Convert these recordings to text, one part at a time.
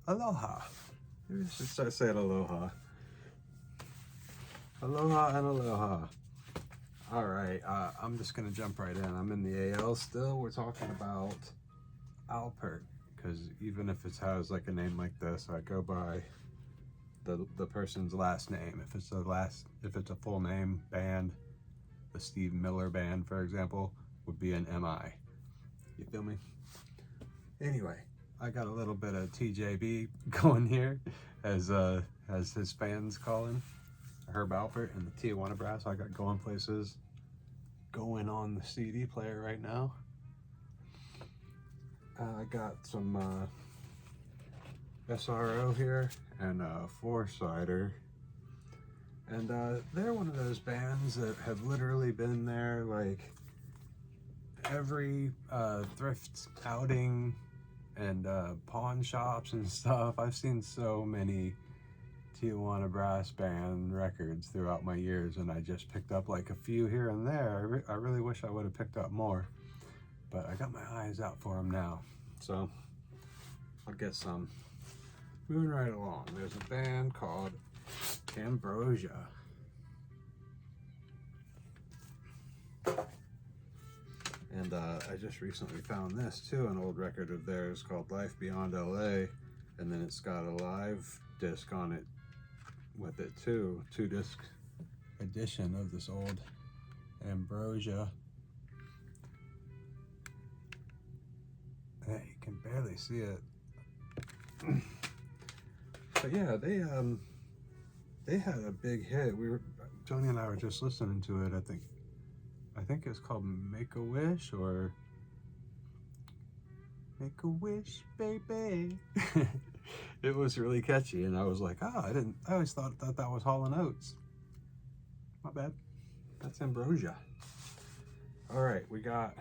Aloha. Maybe I should start saying aloha. Aloha and aloha. All right, I'm just gonna jump right in. I'm in the AL still. We're talking about Alpert, because even if it has like a name like this, I go by the person's last name. If it's a full name band, the Steve Miller Band, for example, would be an MI. You feel me? Anyway, I got a little bit of TJB going here, as his fans call him, Herb Alpert and the Tijuana Brass. I got Going Places going on the CD player right now. I got some SRO here and a four-sider. And they're one of those bands that have literally been there like every thrift outing and pawn shops and stuff. I've seen so many Tijuana Brass Band records throughout my years, and I just picked up like a few here and there. I really wish I would have picked up more, but I got my eyes out for them now, so I'll get some. Moving right along, there's a band called Ambrosia. And I just recently found this too, an old record of theirs called Life Beyond LA, and then it's got a live disc on it with it too, 2-disc edition of this old Ambrosia. Yeah, you can barely see it. But yeah, they had a big hit. Tony and I were just listening to it. I think it's called Make a Wish, or Make a Wish, baby. It was really catchy, and I was like, I always thought that was Hall & Oates. My bad. That's Ambrosia. All right, we got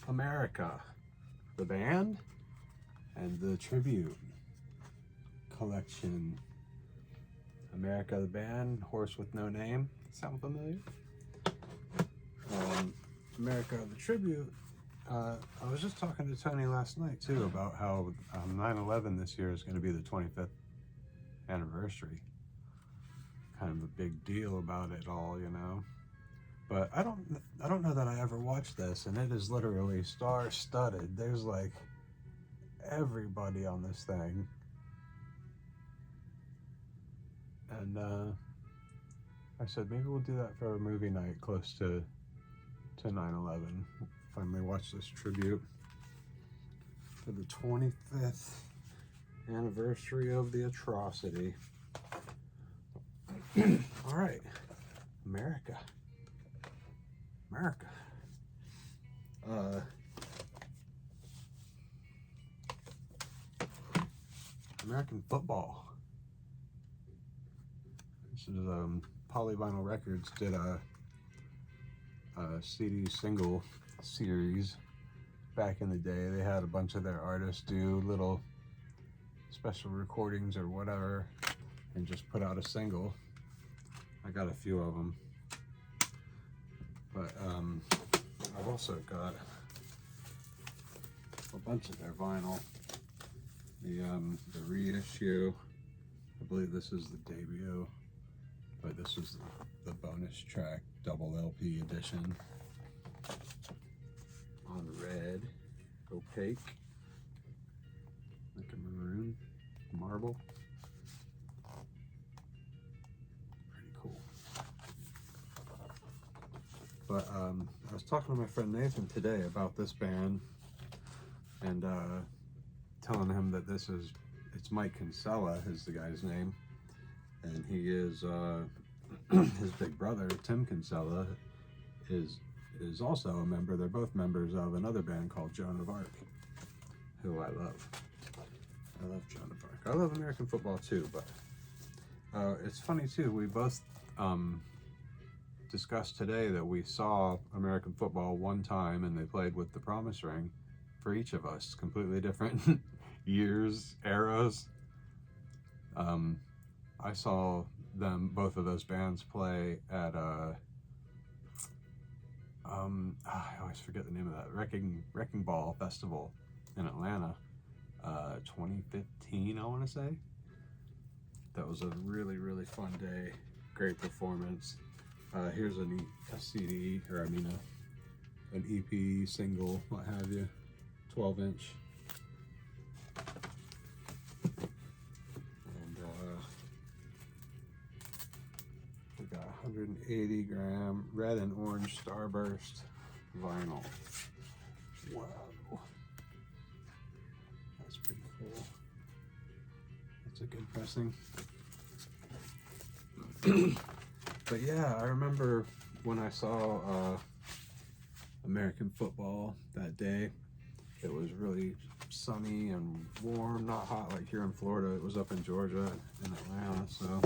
America, the band, and the tribute collection. America, the band, Horse with No Name. Sound familiar? America, the tribute. I was just talking to Tony last night too about how 9/11 this year is going to be the 25th anniversary. Kind of a big deal about it all, you know. But I don't know that I ever watched this, and it is literally star-studded. There's like everybody on this thing, and I said maybe we'll do that for a movie night close to 9/11. Finally watch this tribute for the 25th anniversary of the atrocity. All right, America. American football. This is Polyvinyl Records did a CD single series back in the day. They had a bunch of their artists do little special recordings or whatever and just put out a single. I got a few of them, but I've also got a bunch of their vinyl. The reissue, I believe this is the debut, but this is the bonus track double LP edition on red, opaque, like a maroon marble. Pretty cool. But I was talking to my friend Nathan today about this band, and telling him that it's Mike Kinsella is the guy's name, and he is his big brother Tim Kinsella is also a member. They're both members of another band called Joan of Arc, who I love. I love Joan of Arc. I love American football too, but it's funny too. We both discussed today that we saw American football one time, and they played with the Promise Ring for each of us. Completely different years, eras. I saw both of those bands play at I always forget the name of that, Wrecking Ball Festival in Atlanta. 2015, I want to say. That was a really, really fun day. Great performance. Here's a CD, or I mean an EP, single, what have you, 12-inch. And we got 180 gram red and orange Starburst vinyl. Wow. That's pretty cool. That's a good pressing. But yeah, I remember when I saw American football that day. It was really sunny and warm, not hot like here in Florida. It was up in Georgia and Atlanta, so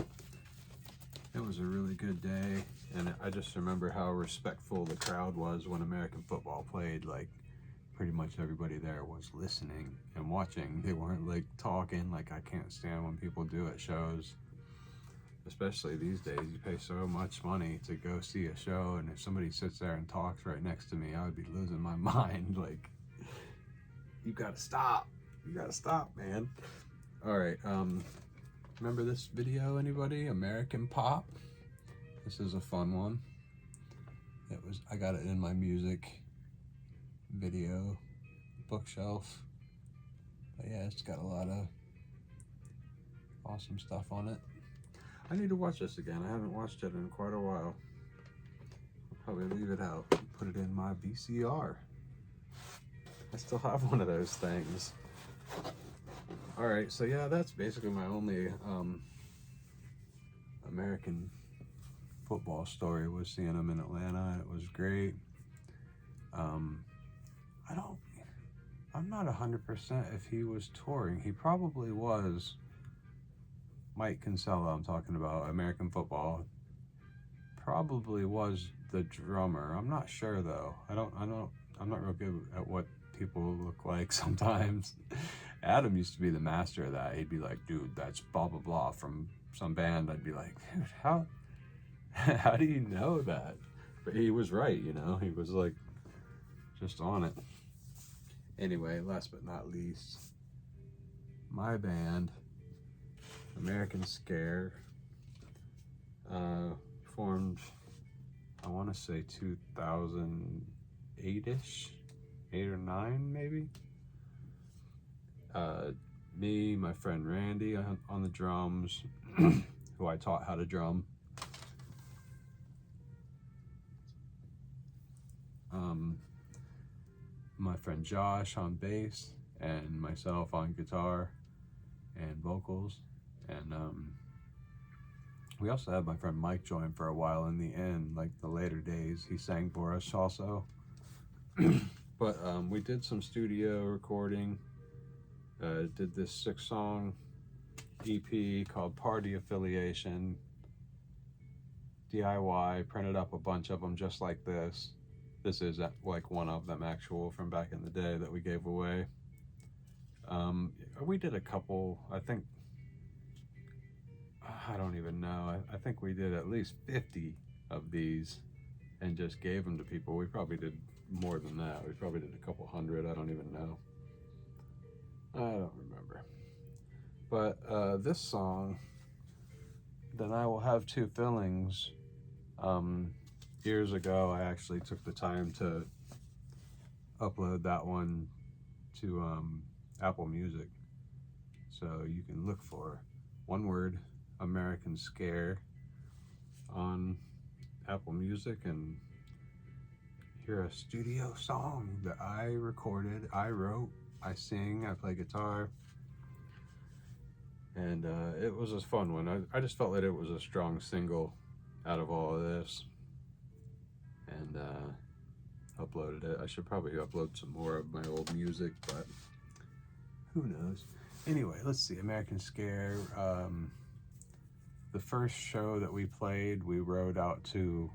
it was a really good day. And I just remember how respectful the crowd was when American football played. Like, pretty much everybody there was listening and watching. They weren't like talking, like I can't stand when people do at shows. Especially these days, you pay so much money to go see a show, and if somebody sits there and talks right next to me, I would be losing my mind. Like, you gotta stop. You gotta stop, man. All right, remember this video, anybody? American Pop. This is a fun one. I got it in my music video bookshelf. But yeah, it's got a lot of awesome stuff on it. I need to watch this again. I haven't watched it in quite a while. I'll probably leave it out, put it in my VCR. I still have one of those things. All right, so yeah, that's basically my only American football story, was seeing him in Atlanta. It was great. I'm not 100% if he was touring. He probably was. Mike Kinsella, I'm talking about, American football, probably was the drummer. I'm not sure though. I'm not real good at what people look like sometimes. Adam used to be the master of that. He'd be like, dude, that's blah blah blah from some band. I'd be like, dude, how do you know that? But he was right, you know. He was like just on it. Anyway, last but not least, my band, AMERICANSCARE, formed, I want to say 2008-ish, 8 or 9 maybe. Me, my friend Randy on the drums, who I taught how to drum. My friend Josh on bass, and myself on guitar and vocals. And we also had my friend Mike join for a while in the end, like the later days. He sang for us also. But we did some studio recording. Did this 6-song EP called Party Affiliation. DIY, printed up a bunch of them just like this. This is like one of them actual from back in the day that we gave away. We did a couple, I think, I don't even know. I think we did at least 50 of these and just gave them to people. We probably did more than that. We probably did a couple hundred. I don't even know. I don't remember. But this song, Then I Will Have Two Fillings, years ago I actually took the time to upload that one to Apple Music. So you can look for one word, AMERICANSCARE, on Apple Music and hear a studio song that I recorded, I wrote, I sing, I play guitar. And it was a fun one. I just felt that it was a strong single out of all of this. And uploaded it. I should probably upload some more of my old music, but who knows. Anyway, let's see, AMERICANSCARE. The first show that we played, we rode out to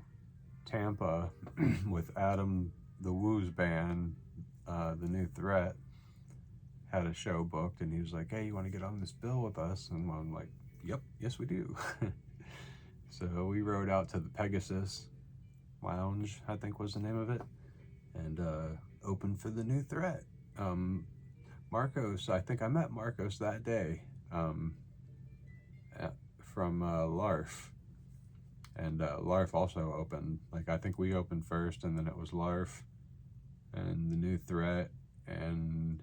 Tampa with Adam the Woo's band, The New Threat. Had a show booked, and he was like, hey, you want to get on this bill with us? And I'm like, yep, yes we do. So we rode out to the Pegasus Lounge, I think was the name of it, and opened for The New Threat. Marcos, I think I met Marcos that day from LARF. And LARF also opened. Like, I think we opened first, and then it was LARF and The New Threat and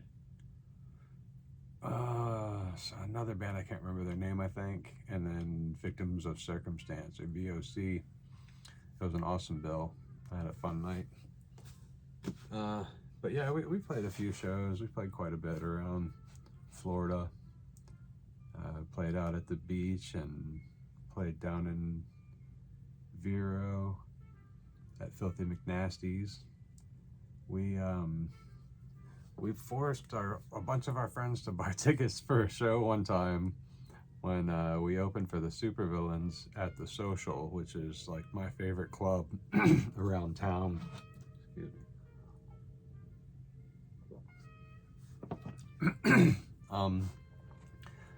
so another band, I can't remember their name, I think, and then Victims of Circumstance, or VOC. It was an awesome bill. I had a fun night. But yeah, we played a few shows. We played quite a bit around Florida. Played out at the beach and played down in Vero at Filthy McNasty's. We forced a bunch of our friends to buy tickets for a show one time when we opened for the Supervillains at the Social, which is like my favorite club around town. Excuse me.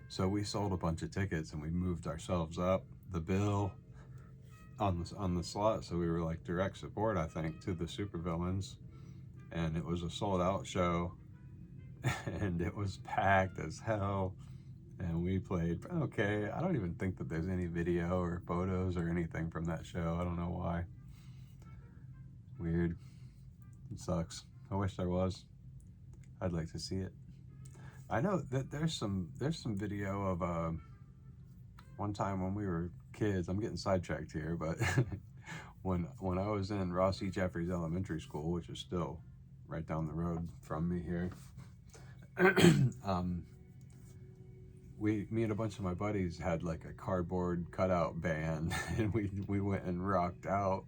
So we sold a bunch of tickets and we moved ourselves up the bill on the slot, so we were like direct support, I think, to the Supervillains. And it was a sold out show and it was packed as hell, and we played okay. I don't even think that there's any video or photos or anything from that show. I don't know why. Weird. It sucks. I wish there was. I'd like to see it. I know that there's some video of one time when we were kids. I'm getting sidetracked here, but when I was in Ross E. Jeffries Elementary School, which is still right down the road from me here, me and a bunch of my buddies had like a cardboard cutout band, and we went and rocked out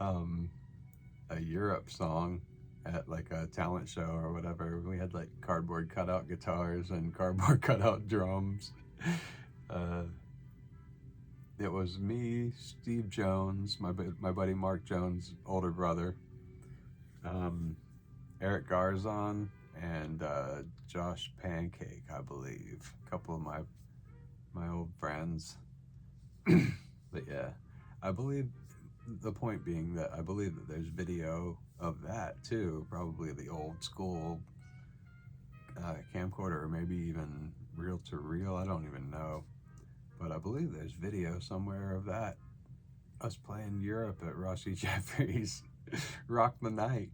a Europe song at like a talent show or whatever. We had like cardboard cutout guitars and cardboard cutout drums. It was me, Steve Jones, my buddy Mark Jones' older brother, Eric Garzon, and Josh Pancake, I believe. A couple of my old friends. But yeah, I believe the point being that I believe that there's video of that too, probably the old school camcorder, or maybe even reel to reel, I don't even know. But I believe there's video somewhere of that, us playing Europe at Ross E. Jeffries. Rock the night.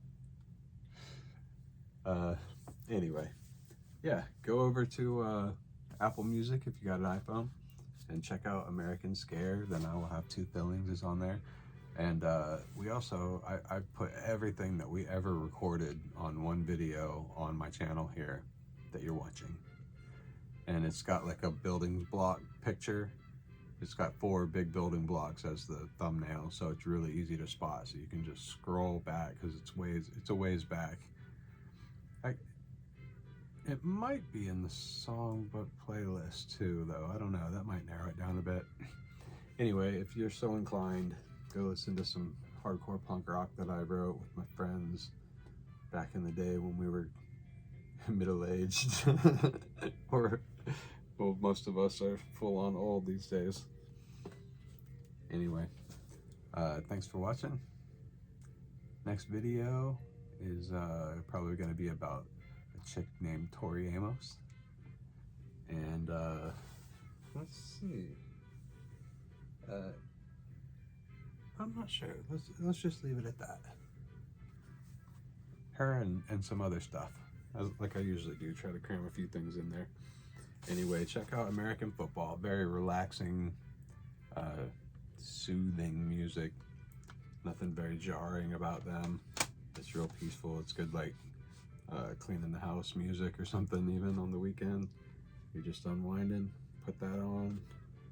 Anyway, yeah, go over to Apple Music if you got an iPhone and check out American Scare. Then I will have Two Fillings is on there. And we also, I put everything that we ever recorded on one video on my channel here that you're watching. And it's got like a building block picture. It's got 4 big building blocks as the thumbnail, so it's really easy to spot. So you can just scroll back because it's a ways back. It might be in the Songbook playlist too, though. I don't know. That might narrow it down a bit. Anyway, if you're so inclined, go listen to some hardcore punk rock that I wrote with my friends back in the day when we were middle-aged. Or, well, most of us are full-on old these days. Anyway, thanks for watching. Next video is probably going to be about a chick named Tori Amos. And let's see. I'm not sure. Let's just leave it at that. Her and some other stuff, like I usually do. Try to cram a few things in there. Anyway, check out American Football. Very relaxing, soothing music. Nothing very jarring about them. It's real peaceful. It's good, like cleaning the house music or something. Even on the weekend, you're just unwinding. Put that on.